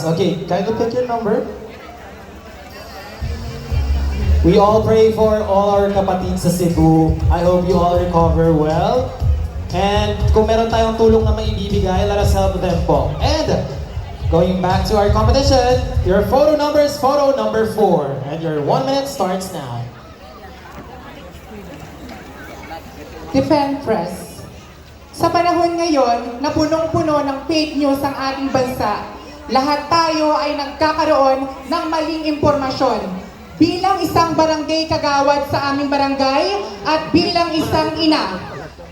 us. Okay, kindly pick your number. We all pray for all our kapatid sa Cebu. I hope you all recover well. And kung meron tayong tulong na maibibigay, let us help them po. And going back to our competition, your photo number is photo number 4. And your 1 minute starts now. Defend Press. Sa panahon ngayon na punong-puno ng fake news ang ating bansa, lahat tayo ay nagkakaroon ng maling impormasyon. Bilang isang barangay kagawad sa aming barangay at bilang isang ina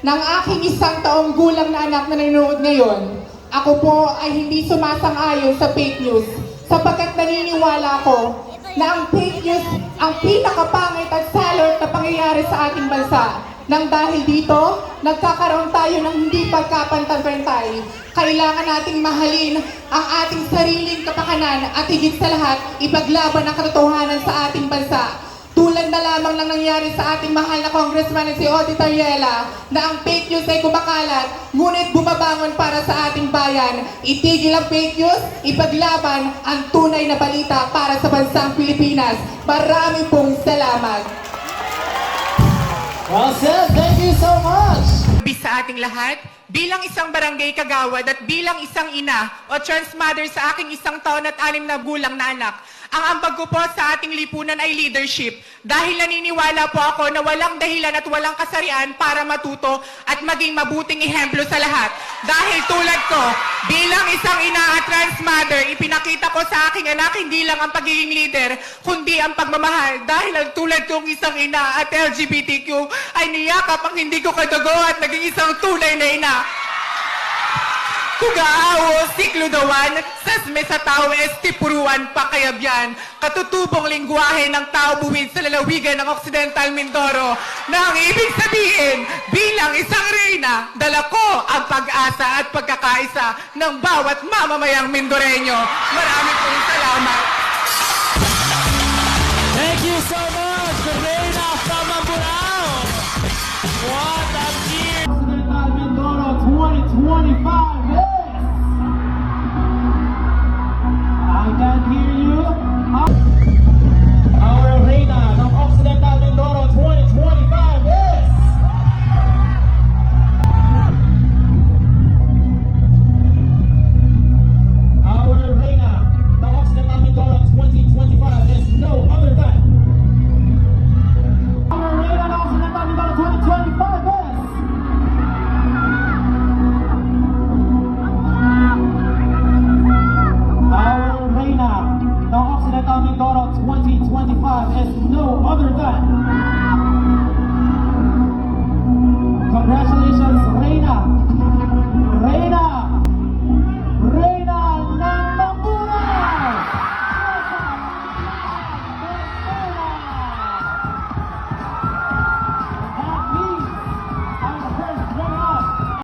ng aking isang taong gulang na anak na nanonood ngayon, ako po ay hindi sumasang-ayon sa fake news sapagkat naniniwala ko na ang fake news ang pinakapangit at salot na pangyayari sa ating bansa. Nang dahil dito, nagkakaroon tayo ng hindi pagkapantay-pantay. Kailangan nating mahalin ang ating sariling kapakanan at higit sa lahat, ipaglaban ang katotohanan sa ating bansa. Tulad na lamang ng nangyari sa ating mahal na congressman na si Odi Tariela na ang fake news ay kumakalat, ngunit bumabangon para sa ating bayan. Itigil ang fake news, ipaglaban ang tunay na balita para sa bansang Pilipinas. Marami pong salamat. Well said, thank you so much! Sa ating lahat, bilang isang barangay kagawad at bilang isang ina o trans mother sa aking isang taon at 6 na gulang na anak, ang ambag ko po sa ating lipunan ay leadership. Dahil naniniwala po ako na walang dahilan at walang kasarian para matuto at maging mabuting ehemplo sa lahat. Dahil tulad ko, bilang isang ina at trans mother, ipinakita ko sa aking anak hindi lang ang pagiging leader, kundi ang pagmamahal. Dahil ang tulad kong isang ina at LGBTQ ay niyakap ang hindi ko kadugo at naging isang tunay na ina. Kugaawo, siklo dawan, sasme sa tao estipuruan pakayabyan, katutubong lingwahe ng tao buwid sa lalawigan ng Occidental Mindoro, na ang ibig sabihin, bilang isang reyna, dala ko ang pag-asa at pagkakaisa ng bawat mamamayang Mindoreño. Marami pong salamat. Thank you so much, the Reina from Mamburao. What a year! Occidental Mindoro 2025.